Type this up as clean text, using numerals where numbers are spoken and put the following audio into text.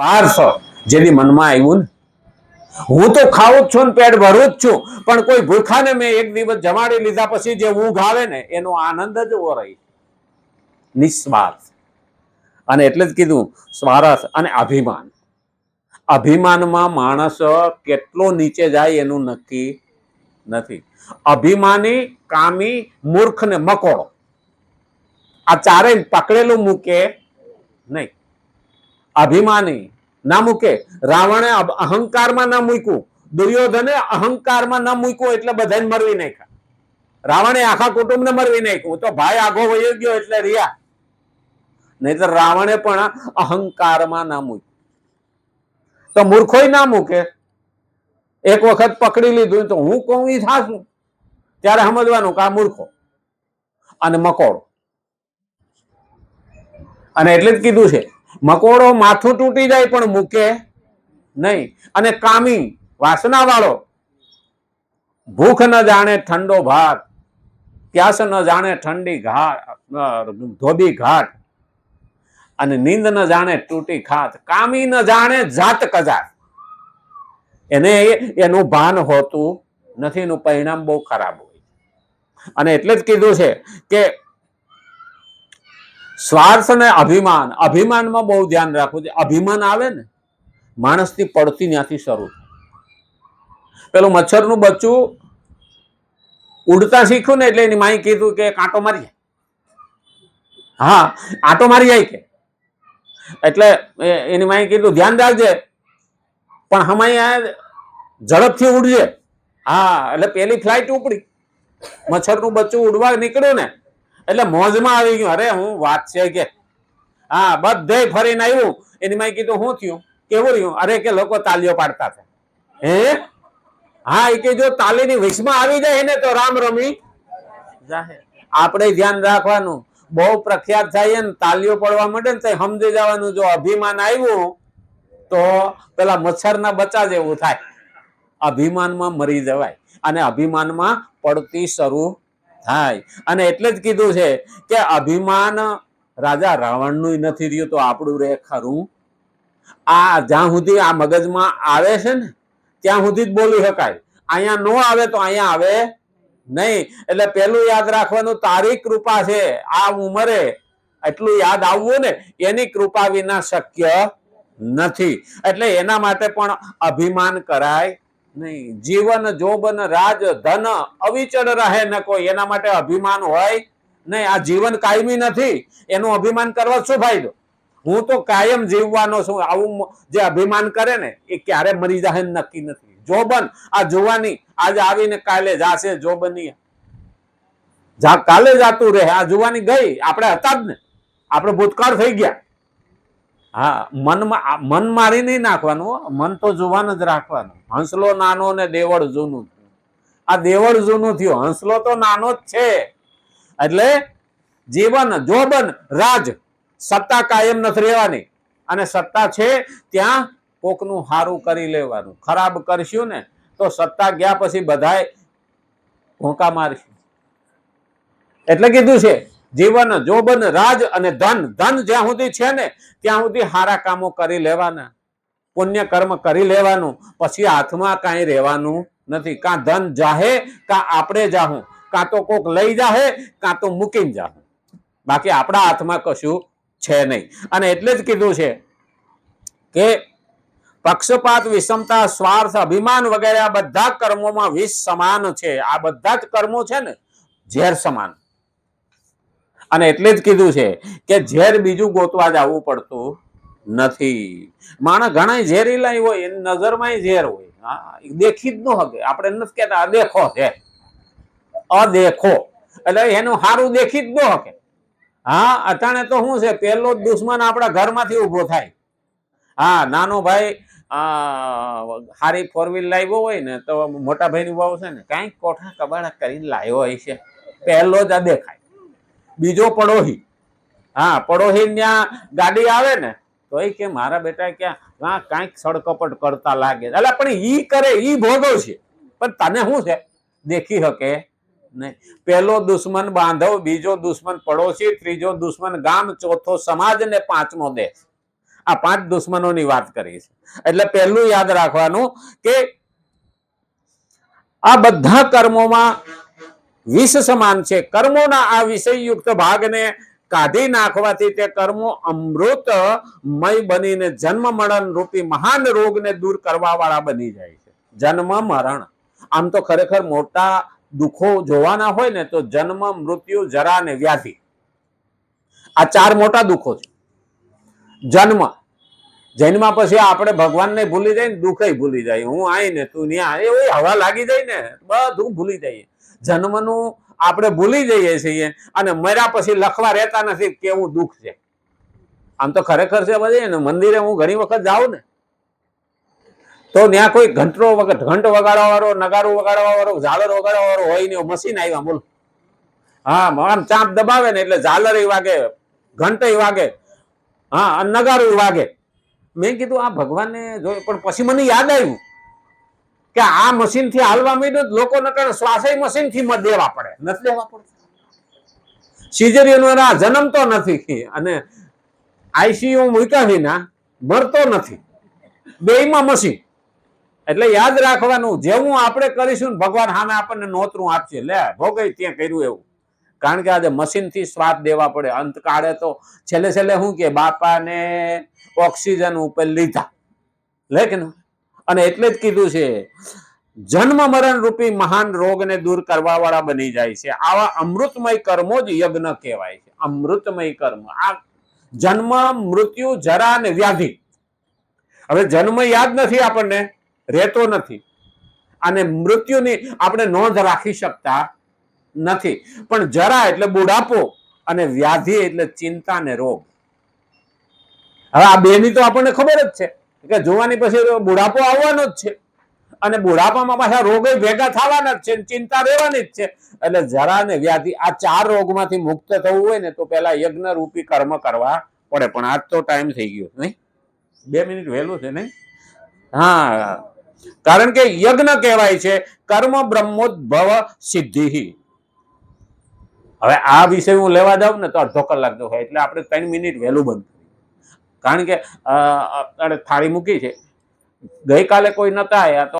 સ્વાર્થ જેની મનમાં આવ્યું ને, હું તો ખાવું જ છું ને પેટ ભરું જ છું, પણ કોઈ ભૂખાને મેં એક દિવસ જમાડી લીધા પછી જે ઊંઘ આવે ને એનો આનંદ જ એવો રહી, નિસ્વાર્થ. અને એટલે જ કીધું સ્વાર્થ અને અભિમાન. અભિમાનમાં માણસ કેટલો નીચે જાય એનું નક્કી નથી. અભિમાની, કામી, મૂર્ખ ને મકોડો, આ ચારેય પકડેલું મૂકે નહીં. અભિમાની ના મૂકે. રાવણે અહંકારમાં ના મૂક્યું, દુર્યોધને અહંકારમાં ના મૂક્યું એટલે બધાને મરવી નાખ્યા. રાવણે આખા કુટુંબને મરવી નાખ્યું, તો ભાઈ આગો વયો ગયો એટલે રહ્યા. નહીતર રાવણે પણ અહંકારમાં ના મૂક્યું. તો મૂર્ખોય ના મૂકે. એક વખત પકડી લીધું તો હું કહું એ થાશું, ત્યારે સમજવાનું કે આ મૂર્ખો અને મકોડો. અને એટલે જ કીધું છે મકોડો માથું તૂટી જાય પણ મૂકે નહીં. અને કામી, વાસના વાળો, ભૂખ ન જાણે ઠંડો ભાત, પ્યાસ ન જાણે ઠંડી ઘાટ, ધોબી ઘાટ, અને નીંદ ન જાણે તૂટી ખાત, કામી ન જાણે જાત કજાત. એને એનું ભાન હોતું નથી, એનું પરિણામ બહુ ખરાબ હોય. અને એટલે જ કીધું છે કે સ્વાર્થ અને અભિમાન. અભિમાનમાં બહુ ધ્યાન રાખવું છે. અભિમાન આવે ને માણસની પડતી ત્યાંથી શરૂ થાય. પેલું મચ્છરનું બચ્ચું ઉડતા શીખ્યું ને એટલે એની માએ કીધું કે કાંટો મારી જાય. હા, આંટો મારી જાય કે એટલે એની માએ કીધું ધ્યાન રાખજે પણ હમાય ઝડપથી ઉડજે. હા, એટલે પેલી ફ્લાઇટ ઉપડી, મચ્છરનું બચ્ચું ઉડવા નીકળ્યું ને એટલે મોજમાં આવી ગયું. અરે હું વાત છે કે હા, બધે ફરીને આવ્યું. એની માએ કીધું શું થયું, કેવું રહ્યું? અરે કે લોકો તાલીઓ પાડતા હતા. હે હા, એ કે જો તાલીની વિષમાં આવી જાય ને તો રામ રમી જાહે. આપણે ધ્યાન રાખવાનું, બહુ પ્રખ્યાત થાય ને તાલીઓ પડવા માંડે ને તો સમજી જવાનું જો અભિમાન આવ્યું તો પેલા મચ્છરના બચ્ચા જેવું થાય, અભિમાનમાં મરી જવાય અને અભિમાનમાં પડતી શરૂ થાય. અને એટલે જ કીધું છે કે અભિમાન રાજા રાવણનું નથી રહ્યું તો આપણું રે ખરું? આ જ્યાં સુધી આ મગજમાં આવે છે ને ત્યાં સુધી જ બોલી શકાય. અહીંયા નો આવે તો અહીંયા આવે નહીં. એટલે પેલું યાદ રાખવાનું, તારી કૃપા છે. આ ઉંમરે એટલું યાદ આવવું ને એની કૃપા વિના શક્ય નથી. એટલે એના માટે પણ અભિમાન કરાય નહીં. જીવન જોબન રાજ ધન અવિચળ રહે ન કોઈ, એના માટે અભિમાન હોય નહીં. આ જીવન કાયમી નથી, એનું અભિમાન કરવા શું ફાયદો? હું તો કાયમ જીવવાનો છું. આવું જે અભિમાન કરે ને એ ક્યારે મરી જાય નક્કી નથી. જોબન, આ જોવાની આજે આવીને કાલે જાશે. જોબની કાલે જાતું રહે, આ જોવાની ગઈ. આપણે હતા જ ને, આપણે ભૂતકાળ થઈ ગયા. હા, મન મારી નહીં નાખવાનું, મન તો જુવાન જ રાખવાનું. હંસલો નાનો ને દેવળ જૂનું. આ દેવળ જૂનું થયું, હંસલો તો નાનો જ છે. એટલે જીવન જોબન રાજ, સત્તા કાયમ નથી રહેવાની. અને સત્તા છે ત્યાં કોકનું હારું કરી લેવાનું. ખરાબ કરશું ને તો સત્તા ગયા પછી બધાય ભોંકા મારશું. એટલે કીધું છે જીવન જોબન રાજ અને ધન. ધન જ્યાં સુધી છે ને ત્યાં સુધી સારા કામો કરી લેવાના, પુણ્ય કર્મ કરી લેવાનું. પછી હાથમાં કાંઈ રહેવાનું નથી. કાં ધન જાહે કાં આપણે જાહું, કાં તો કોક લઈ જાહે કાં તો મૂકીને જાહું. બાકી આપણા હાથમાં કશું છે નહીં. અને એટલે જ કીધું છે કે પક્ષપાત, વિષમતા, સ્વાર્થ, અભિમાન વગેરે આ બધા કર્મોમાં વિષ સમાન છે. આ બધા જ કર્મો છે ને ઝેર સમાન. અને એટલે જ કીધું છે કે ઝેર બીજું ગોતવા જવું પડતું નથી. માણસ ઘણા ઝેરીલા હોય, એની નજરમાં ઝેર હોય. દેખી જ ન શકે. આપણે નથી કહેતા અદેખો છે, અદેખો એટલે એનું સારું દેખી જ ન શકે. હા, અટાણે તો શું છે, પેલો જ દુશ્મન આપણા ઘરમાંથી ઉભો થાય. હા, નાનો ભાઈ હારી ફોર વ્હીલ લાવ્યો હોય ને તો મોટા ભાઈની વાવ છે ને કાંઈક કોઠા કબાડા કરીને લાવ્યો હોય છે, પહેલો જ આ દેખાય. બીજો પડોહી, હા, પડોહી ત્યાં ગાડી આવે ને તો એ કે મારા બેટા ક્યાં કાંઈક સડકપટ કરતા લાગે. એટલે પણ ઈ કરે, ઈ ભોગવ છે, પણ તને શું છે દેખી શકે નહીં. પહેલો દુશ્મન બાંધવ, બીજો દુશ્મન પડોશી, ત્રીજો દુશ્મન ગામ, ચોથો સમાજ ને પાંચમો દેશ. આ 5 દુશ્મનોની વાત કરી છે. એટલે પહેલું યાદ રાખવાનું કે આ બધા કર્મોમાં વિષ સમાન છે. કર્મોના આ વિષયયુક્ત ભાગને કાઢી નાખવાથી તે કર્મો અમૃતમય બનીને જન્મ મરણ રૂપી મહાન રોગને દૂર કરવા વાળા બની જાય છે. જન્મ મરણ આમ તો ખરેખર મોટા દુઃખો જોવાના હોય ને તો જન્મ, મૃત્યુ, જરા અને વ્યાધિ, આ 4 મોટા દુઃખો છે. જન્મ, જન્મા પછી આપણે ભગવાનને ભૂલી જાય ને દુઃખ ભૂલી જાય. હું આવીને તું ત્યાં એ હવા લાગી જાય ને બધું ભૂલી જઈએ. જન્મનું આપણે ભૂલી જઈએ છીએ અને મર્યા પછી લખવા રહેતા નથી કેવું દુઃખ છે. આમ તો ખરેખર છે બધી ને મંદિરે હું ઘણી વખત જાઉં ને તો ત્યાં કોઈ ઘંટ વગાડવા વાળો, નગારું વગાડવા વાળો, ઝાલર વગાડવા વાળો હોય ને મશીન આવ્યા બોલ. હા, આમ ચાંપ દબાવે ને એટલે ઝાલર વાગે, ઘંટ વાગે, હા, નગારું વાગે. મેં કીધું આ ભગવાનને જોયું, પણ પછી મને યાદ આવ્યું કે આ મશીન થી હાલવા માંડ્યું લોકો નકર શ્વાસે મશીન થી દેવા પડે, નથી દેવા પડે. સિઝેરિયન જન્મતો નથી અને આઈસીયુ મૂક્યા વિના મરતો નથી, બેયમાં મશીન. એટલે યાદ રાખવાનું જેવું આપણે કરીશું ભગવાન સામે આપણને નોતરું આપશે. લે ભોગઈ ત્યાં કર્યું એવું. કારણ કે આજે મશીન થી શ્વાસ દેવા પડે. અંતકાળે તો છેલ્લે શું કે બાપાને ઓક્સિજન ઉપર લીધા લે કે અને એટલે જ કીધું છે જન્મ મરણ રૂપી મહાન રોગને દૂર કરવા વાળા બની જાય છે. આવા અમૃતમય કર્મો જ યજ્ઞ કહેવાય છે. અમૃતમય કર્મ, આ જન્મ, મૃત્યુ, જરા અને વ્યાધિ. હવે જન્મ યાદ નથી આપણને, રહેતો નથી, અને મૃત્યુની આપણે નોંધ રાખી શકતા નથી. પણ જરા એટલે બુઢાપો અને વ્યાધિ એટલે ચિંતા ને રોગ. હવે આ બેની તો આપણને ખબર જ છે કે જોવાની પછી બુઢાપો આવવાનો જ છે અને બુઢાપામાં પાછા રોગ ભેગા થવાના જ છે, ચિંતા રહેવાની જ છે. એટલે જરા ને વ્યાધિ આ 4 રોગમાંથી મુક્ત થવું હોય ને તો પેલા યજ્ઞ રૂપી કર્મ કરવા પડે. પણ આજ તો ટાઈમ થઈ ગયો નહીં, 2 મિનિટ વહેલું છે નહીં. હા, કારણ કે યજ્ઞ કહેવાય છે કર્મ બ્રહ્મોદ્ભવ સિદ્ધિ. હવે આ વિષય હું લેવા જાઉં ને તો અડધો કલાક જો હોય, એટલે આપણે 3 મિનિટ વહેલું બંધ. કારણ કે થાળી મૂકી છે, ગઈકાલે કોઈ નતા આવ્યા તો